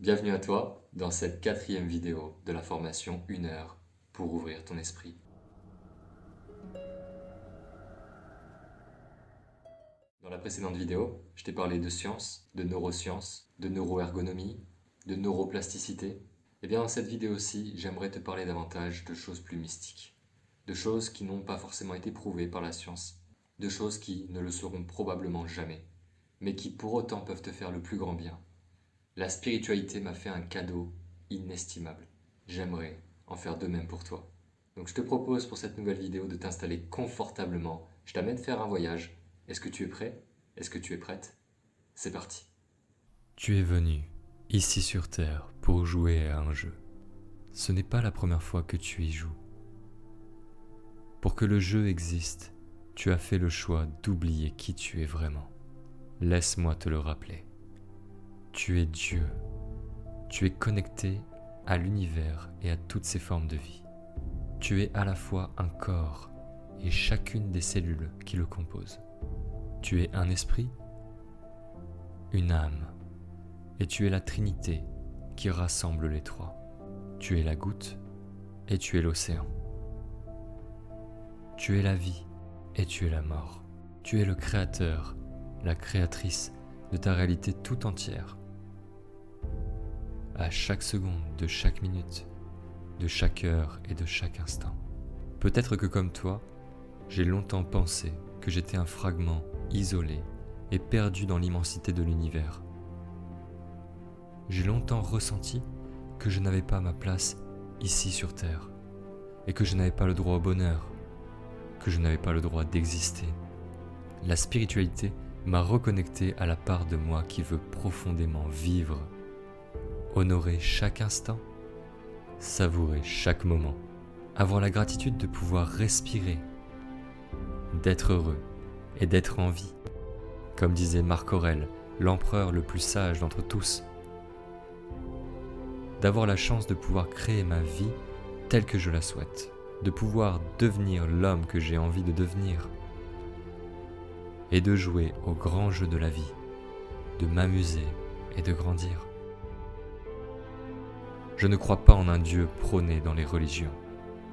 Bienvenue à toi dans cette quatrième vidéo de la formation 1 heure pour ouvrir ton esprit. Dans la précédente vidéo, je t'ai parlé de science, de neurosciences, de neuroergonomie, de neuroplasticité. Et bien dans cette vidéo-ci, j'aimerais te parler davantage de choses plus mystiques, de choses qui n'ont pas forcément été prouvées par la science, de choses qui ne le seront probablement jamais, mais qui pour autant peuvent te faire le plus grand bien. La spiritualité m'a fait un cadeau inestimable. J'aimerais en faire de même pour toi. Donc je te propose pour cette nouvelle vidéo de t'installer confortablement. Je t'amène faire un voyage. Est-ce que tu es prêt? Est-ce que tu es prête? C'est parti. Tu es venu, ici sur Terre, pour jouer à un jeu. Ce n'est pas la première fois que tu y joues. Pour que le jeu existe, tu as fait le choix d'oublier qui tu es vraiment. Laisse-moi te le rappeler. Tu es Dieu. Tu es connecté à l'univers et à toutes ses formes de vie. Tu es à la fois un corps et chacune des cellules qui le composent. Tu es un esprit, une âme, et tu es la Trinité qui rassemble les trois. Tu es la goutte et tu es l'océan. Tu es la vie et tu es la mort. Tu es le créateur, la créatrice de ta réalité tout entière. À chaque seconde, de chaque minute, de chaque heure et de chaque instant. Peut-être que comme toi, j'ai longtemps pensé que j'étais un fragment isolé et perdu dans l'immensité de l'univers. J'ai longtemps ressenti que je n'avais pas ma place ici sur Terre et que je n'avais pas le droit au bonheur, que je n'avais pas le droit d'exister. La spiritualité m'a reconnecté à la part de moi qui veut profondément vivre, honorer chaque instant, savourer chaque moment, avoir la gratitude de pouvoir respirer, d'être heureux et d'être en vie, comme disait Marc Aurèle, l'empereur le plus sage d'entre tous. D'avoir la chance de pouvoir créer ma vie telle que je la souhaite, de pouvoir devenir l'homme que j'ai envie de devenir, et de jouer au grand jeu de la vie, de m'amuser et de grandir. Je ne crois pas en un Dieu prôné dans les religions,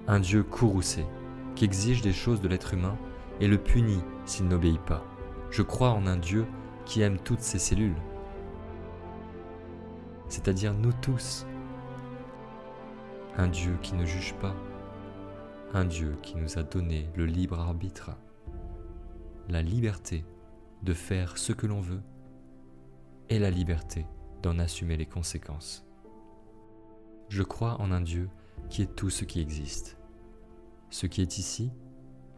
un Dieu courroucé, qui exige des choses de l'être humain et le punit s'il n'obéit pas. Je crois en un Dieu qui aime toutes ses cellules, c'est-à-dire nous tous. Un Dieu qui ne juge pas, un Dieu qui nous a donné le libre arbitre, la liberté de faire ce que l'on veut et la liberté d'en assumer les conséquences. Je crois en un Dieu qui est tout ce qui existe, ce qui est ici,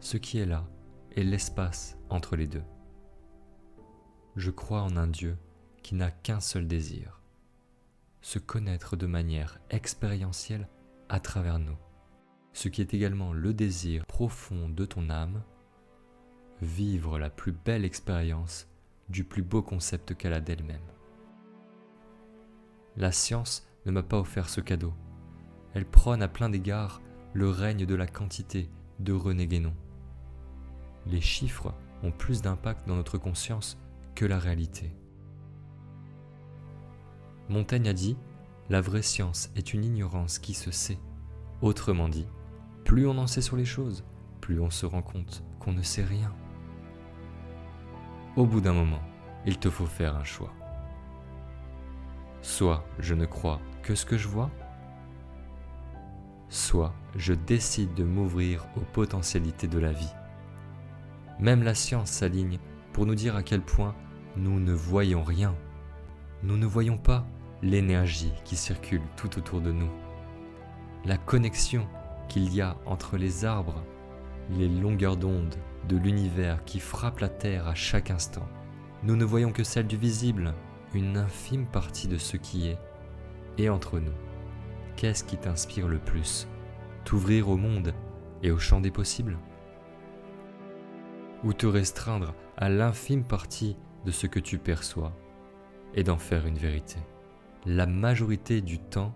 ce qui est là et l'espace entre les deux. Je crois en un Dieu qui n'a qu'un seul désir, se connaître de manière expérientielle à travers nous, ce qui est également le désir profond de ton âme, vivre la plus belle expérience du plus beau concept qu'elle a d'elle-même. La science ne m'a pas offert ce cadeau. Elle prône à plein d'égards le règne de la quantité de René Guénon. Les chiffres ont plus d'impact dans notre conscience que la réalité. Montaigne a dit « La vraie science est une ignorance qui se sait ». Autrement dit, plus on en sait sur les choses, plus on se rend compte qu'on ne sait rien. Au bout d'un moment, il te faut faire un choix. Soit je ne crois que ce que je vois, soit je décide de m'ouvrir aux potentialités de la vie. Même la science s'aligne pour nous dire à quel point nous ne voyons rien. Nous ne voyons pas l'énergie qui circule tout autour de nous. La connexion qu'il y a entre les arbres, les longueurs d'onde de l'univers qui frappent la Terre à chaque instant. Nous ne voyons que celle du visible, une infime partie de ce qui est. Et entre nous, qu'est-ce qui t'inspire le plus? T'ouvrir au monde et au champ des possibles? Ou te restreindre à l'infime partie de ce que tu perçois et d'en faire une vérité? La majorité du temps,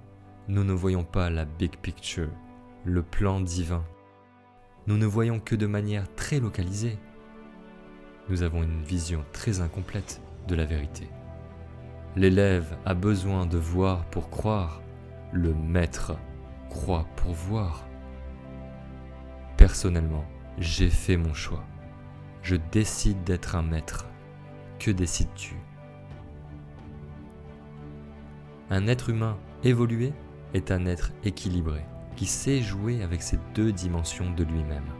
nous ne voyons pas la big picture, le plan divin. Nous ne voyons que de manière très localisée. Nous avons une vision très incomplète de la vérité. L'élève a besoin de voir pour croire, le maître croit pour voir. Personnellement, j'ai fait mon choix. Je décide d'être un maître. Que décides-tu ? Un être humain évolué est un être équilibré, qui sait jouer avec ces deux dimensions de lui-même.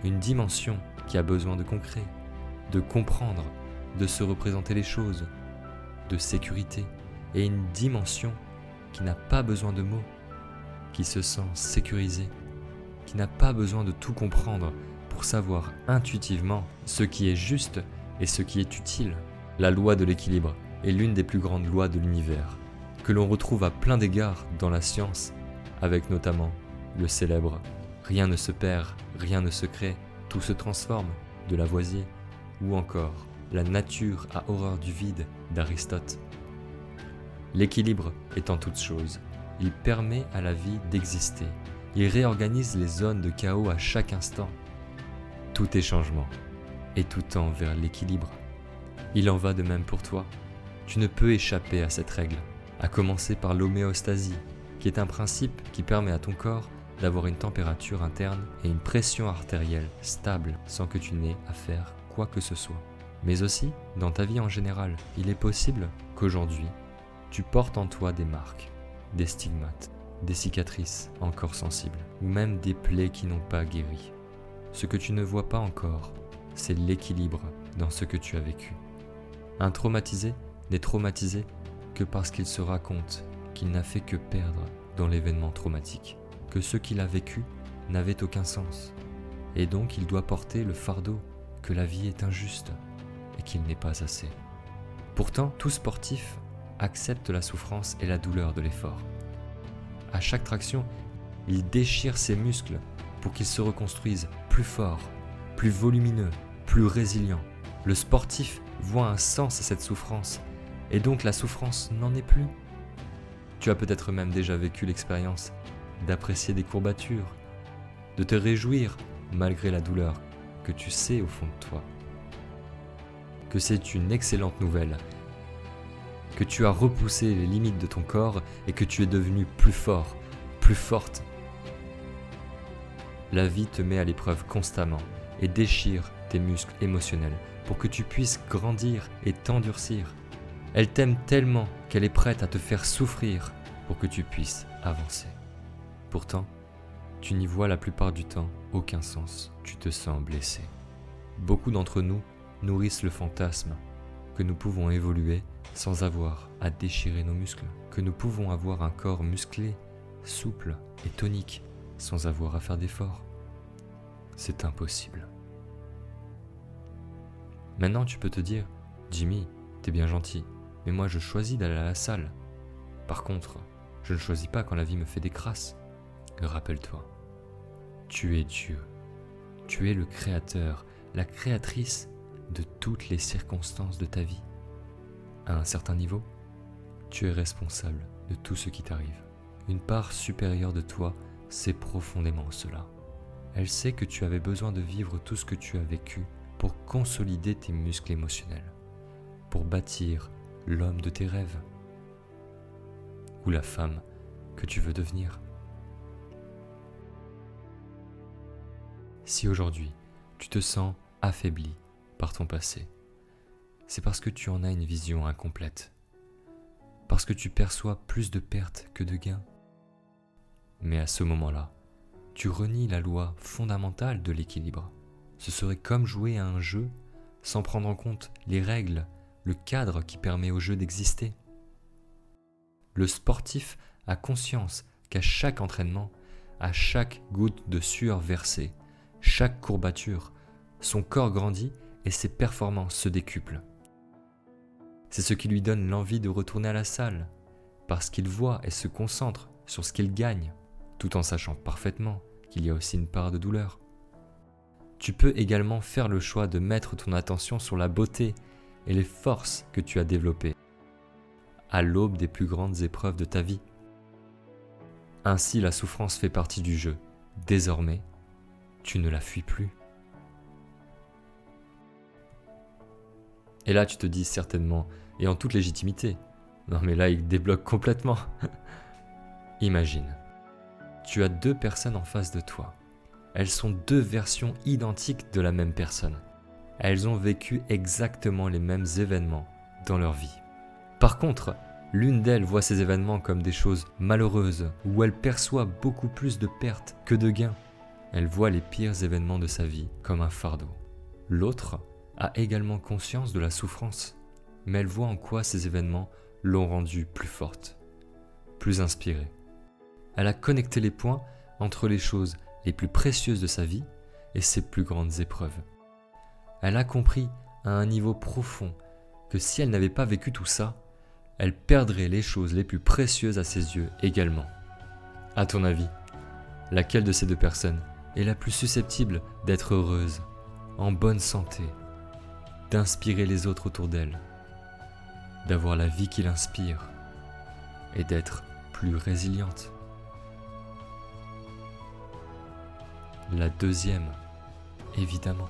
Une dimension qui a besoin de concret, de comprendre, de se représenter les choses, de sécurité, et une dimension qui n'a pas besoin de mots, qui se sent sécurisée, qui n'a pas besoin de tout comprendre pour savoir intuitivement ce qui est juste et ce qui est utile. La loi de l'équilibre est l'une des plus grandes lois de l'univers, que l'on retrouve à plein d'égards dans la science, avec notamment le célèbre « Rien ne se perd, rien ne se crée, tout se transforme » de Lavoisier, ou encore « La nature a horreur du vide » d'Aristote. L'équilibre est en toute chose, il permet à la vie d'exister, il réorganise les zones de chaos à chaque instant. Tout est changement, et tout tend vers l'équilibre. Il en va de même pour toi, tu ne peux échapper à cette règle, à commencer par l'homéostasie, qui est un principe qui permet à ton corps d'avoir une température interne et une pression artérielle stable sans que tu n'aies à faire quoi que ce soit. Mais aussi, dans ta vie en général, il est possible qu'aujourd'hui, tu portes en toi des marques, des stigmates, des cicatrices encore sensibles, ou même des plaies qui n'ont pas guéri. Ce que tu ne vois pas encore, c'est l'équilibre dans ce que tu as vécu. Un traumatisé n'est traumatisé que parce qu'il se raconte qu'il n'a fait que perdre dans l'événement traumatique, que ce qu'il a vécu n'avait aucun sens, et donc il doit porter le fardeau que la vie est injuste et qu'il n'est pas assez. Pourtant, tout sportif accepte la souffrance et la douleur de l'effort. À chaque traction, il déchire ses muscles pour qu'ils se reconstruisent plus forts, plus volumineux, plus résilients. Le sportif voit un sens à cette souffrance, et donc la souffrance n'en est plus. Tu as peut-être même déjà vécu l'expérience d'apprécier des courbatures, de te réjouir malgré la douleur que tu sais au fond de toi, que c'est une excellente nouvelle, que tu as repoussé les limites de ton corps et que tu es devenu plus fort, plus forte. La vie te met à l'épreuve constamment et déchire tes muscles émotionnels pour que tu puisses grandir et t'endurcir. Elle t'aime tellement qu'elle est prête à te faire souffrir pour que tu puisses avancer. Pourtant, tu n'y vois la plupart du temps aucun sens, tu te sens blessé. Beaucoup d'entre nous nourrissent le fantasme que nous pouvons évoluer sans avoir à déchirer nos muscles, que nous pouvons avoir un corps musclé, souple et tonique sans avoir à faire d'efforts. C'est impossible. Maintenant tu peux te dire, Jimmy, t'es bien gentil, mais moi je choisis d'aller à la salle. Par contre, je ne choisis pas quand la vie me fait des crasses. Rappelle-toi, tu es Dieu. Tu es le créateur, la créatrice de toutes les circonstances de ta vie. À un certain niveau, tu es responsable de tout ce qui t'arrive. Une part supérieure de toi sait profondément cela. Elle sait que tu avais besoin de vivre tout ce que tu as vécu pour consolider tes muscles émotionnels, pour bâtir l'homme de tes rêves ou la femme que tu veux devenir. Si aujourd'hui, tu te sens affaibli par ton passé, c'est parce que tu en as une vision incomplète, parce que tu perçois plus de pertes que de gains. Mais à ce moment-là, tu renies la loi fondamentale de l'équilibre. Ce serait comme jouer à un jeu sans prendre en compte les règles, le cadre qui permet au jeu d'exister. Le sportif a conscience qu'à chaque entraînement, à chaque goutte de sueur versée, chaque courbature, son corps grandit et ses performances se décuplent. C'est ce qui lui donne l'envie de retourner à la salle, parce qu'il voit et se concentre sur ce qu'il gagne, tout en sachant parfaitement qu'il y a aussi une part de douleur. Tu peux également faire le choix de mettre ton attention sur la beauté et les forces que tu as développées à l'aube des plus grandes épreuves de ta vie. Ainsi, la souffrance fait partie du jeu. Désormais, tu ne la fuis plus. Et là, tu te dis certainement, et en toute légitimité. Non mais là, il débloque complètement. Imagine, tu as deux personnes en face de toi. Elles sont deux versions identiques de la même personne. Elles ont vécu exactement les mêmes événements dans leur vie. Par contre, l'une d'elles voit ces événements comme des choses malheureuses, où elle perçoit beaucoup plus de pertes que de gains. Elle voit les pires événements de sa vie comme un fardeau. L'autre a également conscience de la souffrance, mais elle voit en quoi ces événements l'ont rendue plus forte, plus inspirée. Elle a connecté les points entre les choses les plus précieuses de sa vie et ses plus grandes épreuves. Elle a compris à un niveau profond que si elle n'avait pas vécu tout ça, elle perdrait les choses les plus précieuses à ses yeux également. À ton avis, laquelle de ces deux personnes est la plus susceptible d'être heureuse, en bonne santé, d'inspirer les autres autour d'elle, d'avoir la vie qui l'inspire et d'être plus résiliente? La deuxième, évidemment.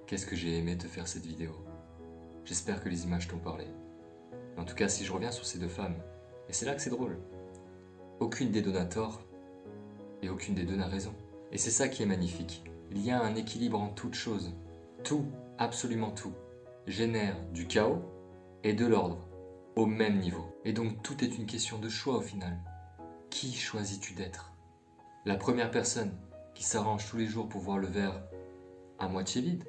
Qu'est-ce que j'ai aimé te faire cette vidéo. J'espère que les images t'ont parlé. En tout cas, si je reviens sur ces deux femmes, et c'est là que c'est drôle, aucune des deux n'a tort, et aucune des deux n'a raison. Et c'est ça qui est magnifique. Il y a un équilibre en toute chose. Tout, absolument tout, génère du chaos et de l'ordre, au même niveau. Et donc tout est une question de choix au final. Qui choisis-tu d'être? La première personne qui s'arrange tous les jours pour voir le verre à moitié vide,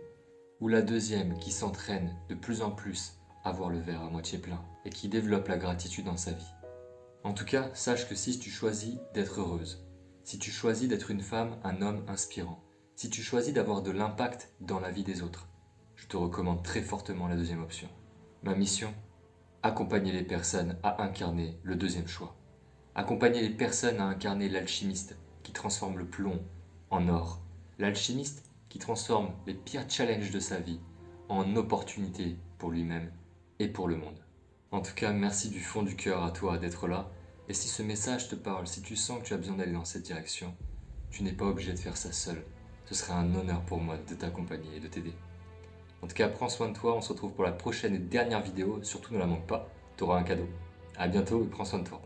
ou la deuxième qui s'entraîne de plus en plus à voir le verre à moitié plein et qui développe la gratitude dans sa vie. En tout cas, sache que si tu choisis d'être heureuse, si tu choisis d'être une femme, un homme inspirant, si tu choisis d'avoir de l'impact dans la vie des autres, je te recommande très fortement la deuxième option. Ma mission, accompagner les personnes à incarner le deuxième choix. Accompagner les personnes à incarner l'alchimiste qui transforme le plomb en or. L'alchimiste qui transforme les pires challenges de sa vie en opportunités pour lui-même et pour le monde. En tout cas, merci du fond du cœur à toi d'être là. Et si ce message te parle, si tu sens que tu as besoin d'aller dans cette direction, tu n'es pas obligé de faire ça seul. Ce serait un honneur pour moi de t'accompagner et de t'aider. En tout cas, prends soin de toi. On se retrouve pour la prochaine et dernière vidéo. Surtout ne la manque pas, tu auras un cadeau. A bientôt et prends soin de toi.